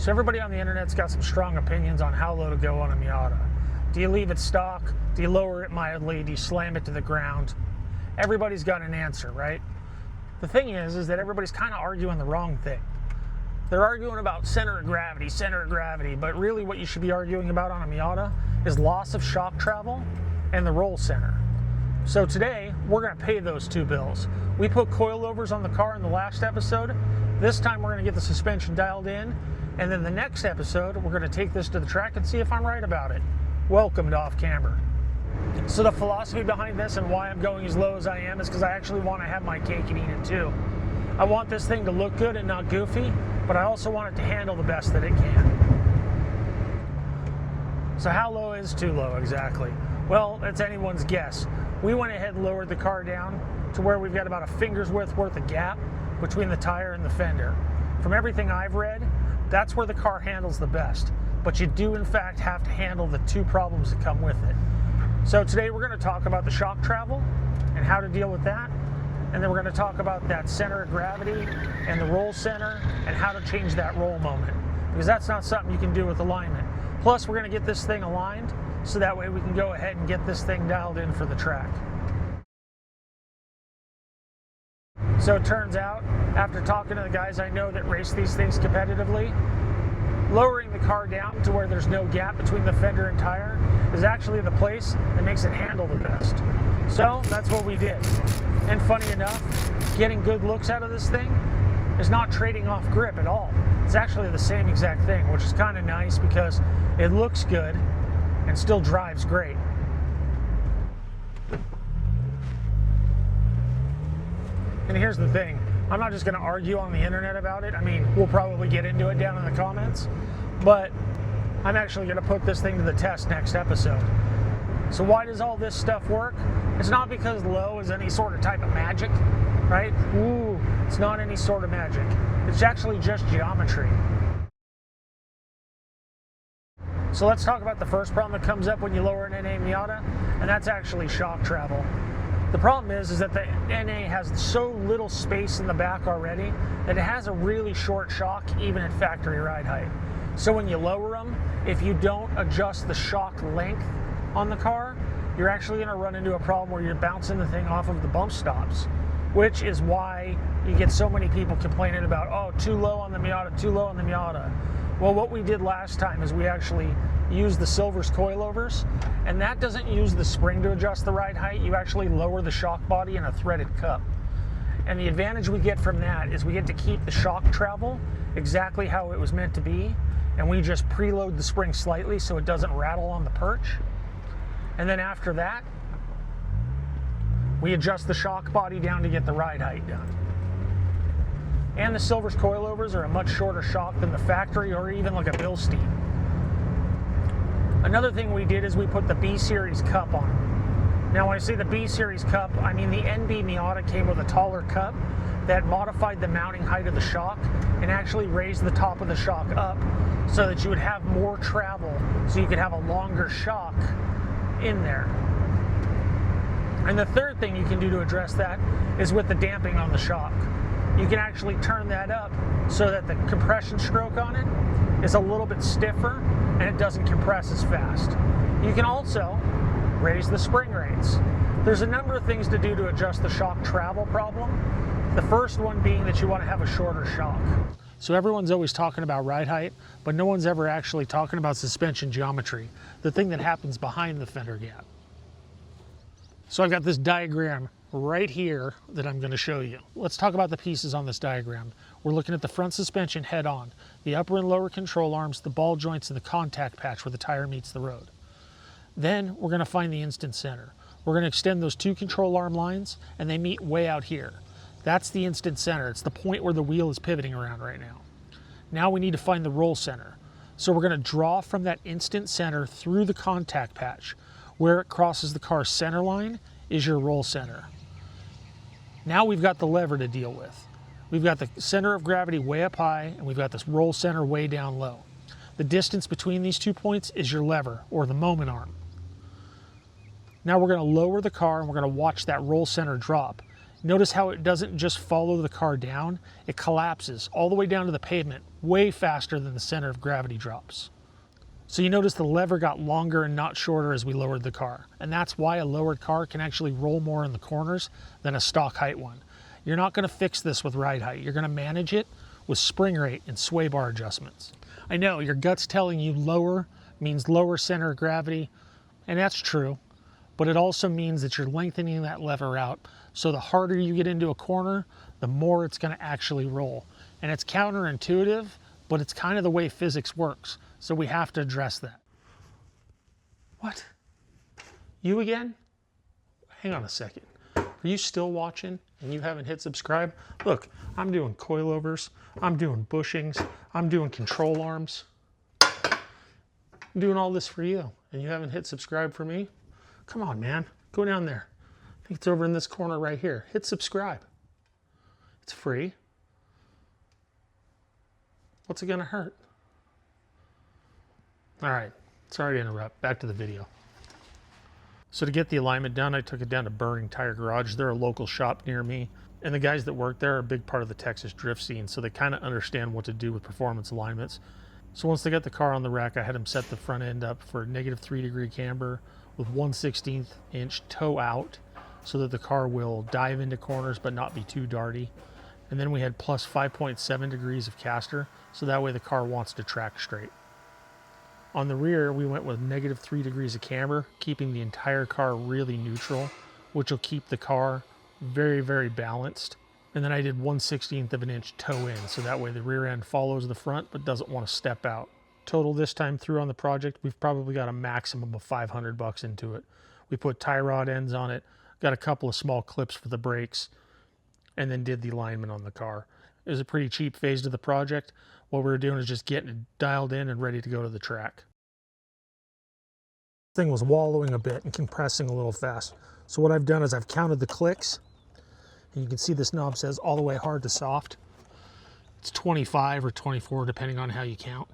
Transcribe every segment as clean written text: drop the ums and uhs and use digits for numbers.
So everybody on the internet's got some strong opinions on how low to go on a Miata. Do you leave it stock? Do you lower it mildly? Do you slam it to the ground? Everybody's got an answer, right? The thing is that everybody's kind of arguing the wrong thing. They're arguing about center of gravity, but really what you should be arguing about on a Miata is loss of shock travel and the roll center. So today, we're gonna pay those two bills. We put coilovers on the car in the last episode. This time we're gonna get the suspension dialed in, and then the next episode, we're gonna take this to the track and see if I'm right about it. Welcome to Off Camber. So the philosophy behind this and why I'm going as low as I am is because I actually want to have my cake and eat it too. I want this thing to look good and not goofy, but I also want it to handle the best that it can. So how low is too low exactly? Well, it's anyone's guess. We went ahead and lowered the car down to where we've got about a finger's worth of gap between the tire and the fender. From everything I've read, that's where the car handles the best. But you do in fact have to handle the two problems that come with it. So today we're going to talk about the shock travel and how to deal with that. And then we're going to talk about that center of gravity and the roll center and how to change that roll moment. Because that's not something you can do with alignment. Plus we're going to get this thing aligned so that way we can go ahead and get this thing dialed in for the track. So it turns out, after talking to the guys I know that race these things competitively, lowering the car down to where there's no gap between the fender and tire is actually the place that makes it handle the best. So that's what we did. And funny enough, getting good looks out of this thing is not trading off grip at all. It's actually the same exact thing, which is kind of nice because it looks good and still drives great. And here's the thing, I'm not just going to argue on the internet about it. I mean, we'll probably get into it down in the comments, but I'm actually going to put this thing to the test next episode. So why does all this stuff work? It's not because low is any sort of type of magic, right? Ooh, it's not any sort of magic. It's actually just geometry. So let's talk about the first problem that comes up when you lower an NA Miata, and that's actually shock travel. The problem is that the NA has so little space in the back already that it has a really short shock even at factory ride height. So when you lower them, if you don't adjust the shock length on the car, you're actually going to run into a problem where you're bouncing the thing off of the bump stops, which is why you get so many people complaining about, oh, too low on the Miata, too low on the Miata. Well, what we did last time is we actually used the Silver's coilovers, and that doesn't use the spring to adjust the ride height. You actually lower the shock body in a threaded cup. And the advantage we get from that is we get to keep the shock travel exactly how it was meant to be, and we just preload the spring slightly so it doesn't rattle on the perch. And then after that, we adjust the shock body down to get the ride height done. And the Silver's coilovers are a much shorter shock than the factory or even like a Bilstein. Another thing we did is we put the B-Series cup on. Now when I say the B-Series cup, I mean the NB Miata came with a taller cup that modified the mounting height of the shock and actually raised the top of the shock up so that you would have more travel, so you could have a longer shock in there. And the third thing you can do to address that is with the damping on the shock. You can actually turn that up so that the compression stroke on it is a little bit stiffer and it doesn't compress as fast. You can also raise the spring rates. There's a number of things to do to adjust the shock travel problem. The first one being that you want to have a shorter shock. So everyone's always talking about ride height, but no one's ever actually talking about suspension geometry, the thing that happens behind the fender gap. So I've got this diagram right here that I'm going to show you. Let's talk about the pieces on this diagram. We're looking at the front suspension head on, the upper and lower control arms, the ball joints, and the contact patch where the tire meets the road. Then we're going to find the instant center. We're going to extend those two control arm lines and they meet way out here. That's the instant center. It's the point where the wheel is pivoting around right now. Now we need to find the roll center. So we're going to draw from that instant center through the contact patch. Where it crosses the car's center line is your roll center. Now we've got the lever to deal with. We've got the center of gravity way up high and we've got this roll center way down low. The distance between these 2 points is your lever or the moment arm. Now we're going to lower the car and we're going to watch that roll center drop. Notice how it doesn't just follow the car down, it collapses all the way down to the pavement way faster than the center of gravity drops. So you notice the lever got longer and not shorter as we lowered the car. And that's why a lowered car can actually roll more in the corners than a stock height one. You're not going to fix this with ride height. You're going to manage it with spring rate and sway bar adjustments. I know your gut's telling you lower means lower center of gravity, and that's true, but it also means that you're lengthening that lever out. So the harder you get into a corner, the more it's going to actually roll. And it's counterintuitive, but it's kind of the way physics works. So we have to address that. What? You again? Hang on a second. Are you still watching and you haven't hit subscribe? Look, I'm doing coilovers, I'm doing bushings, I'm doing control arms. I'm doing all this for you and you haven't hit subscribe for me? Come on, man. Go down there. I think it's over in this corner right here. Hit subscribe. It's free. What's it gonna hurt? All right, sorry to interrupt. Back to the video. So to get the alignment done, I took it down to Burning Tire Garage. They're a local shop near me. And the guys that work there are a big part of the Texas drift scene, so they kind of understand what to do with performance alignments. So once they got the car on the rack, I had them set the front end up for -3 camber with 1/16 inch toe out so that the car will dive into corners but not be too darty. And then we had plus 5.7 degrees of caster, so that way the car wants to track straight. On the rear, we went with -3 degrees of camber, keeping the entire car really neutral, which will keep the car very, very balanced. And then I did 1/16 of an inch toe in, so that way the rear end follows the front but doesn't want to step out. Total this time through on the project, we've probably got a maximum of $500 into it. We put tie rod ends on it, got a couple of small clips for the brakes, and then did the alignment on the car. It was a pretty cheap phase to the project. What we were doing is just getting it dialed in and ready to go to the track. This thing was wallowing a bit and compressing a little fast. So what I've done is I've counted the clicks, and you can see this knob says all the way hard to soft. It's 25 or 24 depending on how you count.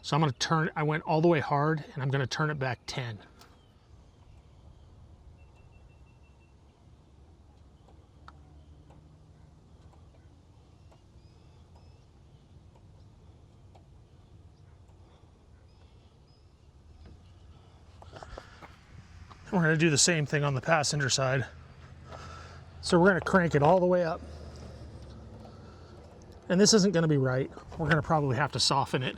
So I'm going to turn, I went all the way hard and I'm going to turn it back 10. We're going to do the same thing on the passenger side. So we're going to crank it all the way up. And this isn't going to be right. We're going to probably have to soften it.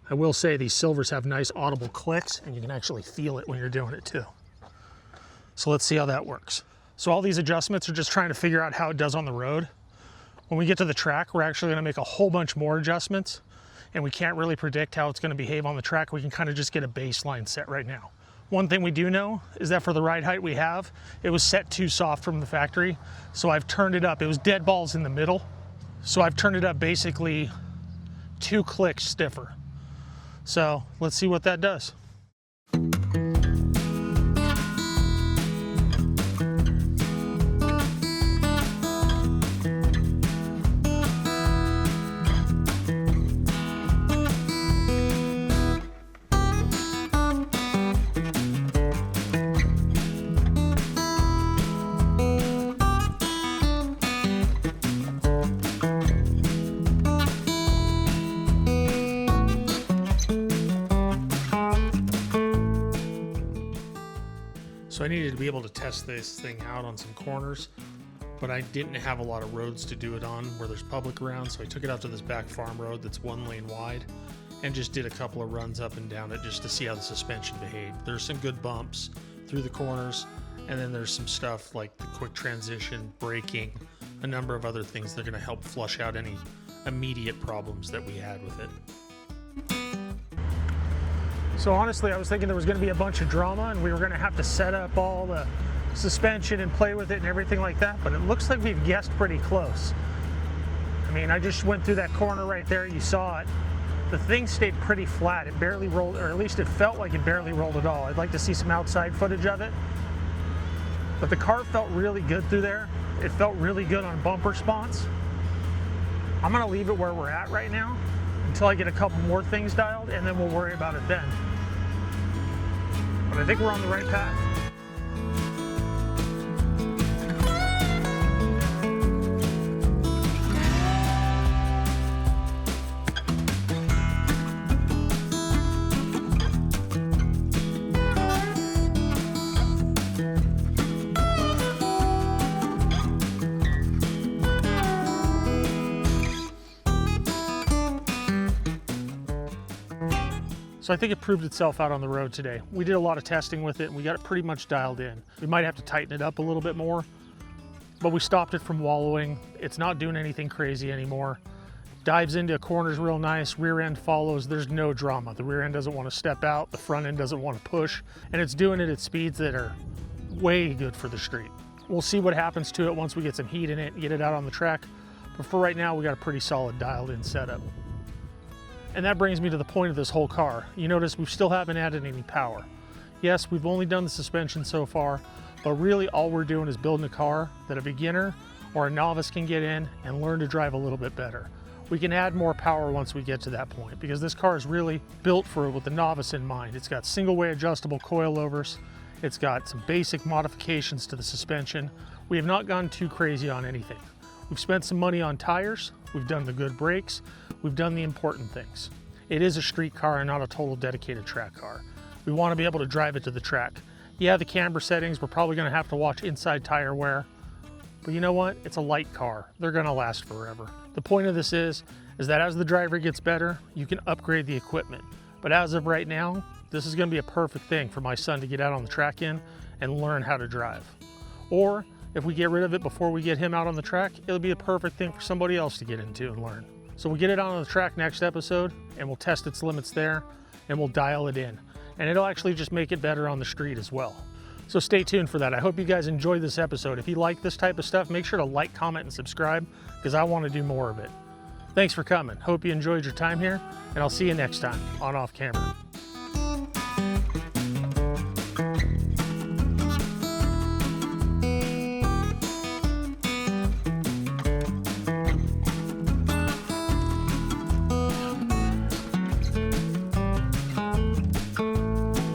I will say these silvers have nice audible clicks, and you can actually feel it when you're doing it too. So let's see how that works. So all these adjustments are just trying to figure out how it does on the road. When we get to the track, we're actually gonna make a whole bunch more adjustments, and we can't really predict how it's gonna behave on the track. We can kind of just get a baseline set right now. One thing we do know is that for the ride height we have, it was set too soft from the factory. So I've turned it up. It was dead balls in the middle. So I've turned it up basically 2 clicks stiffer. So let's see what that does. So I needed to be able to test this thing out on some corners, but I didn't have a lot of roads to do it on where there's public around, so I took it out to this back farm road that's 1 lane wide and just did a couple of runs up and down it just to see how the suspension behaved. There's some good bumps through the corners, and then there's some stuff like the quick transition, braking, a number of other things that are going to help flush out any immediate problems that we had with it. So honestly, I was thinking there was going to be a bunch of drama and we were going to have to set up all the suspension and play with it and everything like that, but it looks like we've guessed pretty close. I mean, I just went through that corner right there, you saw it. The thing stayed pretty flat. It barely rolled, or at least it felt like it barely rolled at all. I'd like to see some outside footage of it. But the car felt really good through there. It felt really good on bump response. I'm gonna leave it where we're at right now until I get a couple more things dialed, and then we'll worry about it then. But I think we're on the right path. So I think it proved itself out on the road today. We did a lot of testing with it and we got it pretty much dialed in. We might have to tighten it up a little bit more, but we stopped it from wallowing. It's not doing anything crazy anymore. Dives into corners real nice, rear end follows, there's no drama. The rear end doesn't want to step out, the front end doesn't want to push, and it's doing it at speeds that are way good for the street. We'll see what happens to it once we get some heat in it and get it out on the track, but for right now we got a pretty solid dialed in setup. And that brings me to the point of this whole car. You notice we still haven't added any power. Yes, we've only done the suspension so far, but really all we're doing is building a car that a beginner or a novice can get in and learn to drive a little bit better. We can add more power once we get to that point because this car is really built with the novice in mind. It's got single way adjustable coilovers. It's got some basic modifications to the suspension. We have not gone too crazy on anything. We've spent some money on tires, we've done the good brakes, we've done the important things. It is a street car and not a total dedicated track car. We want to be able to drive it to the track. Yeah, the camber settings, we're probably going to have to watch inside tire wear, but you know what? It's a light car. They're going to last forever. The point of this is that as the driver gets better, you can upgrade the equipment. But as of right now, this is going to be a perfect thing for my son to get out on the track in and learn how to drive. Or if we get rid of it before we get him out on the track, it'll be a perfect thing for somebody else to get into and learn. So we'll get it out on the track next episode and we'll test its limits there and we'll dial it in. And it'll actually just make it better on the street as well. So stay tuned for that. I hope you guys enjoyed this episode. If you like this type of stuff, make sure to like, comment, and subscribe because I want to do more of it. Thanks for coming. Hope you enjoyed your time here and I'll see you next time on Off Camera.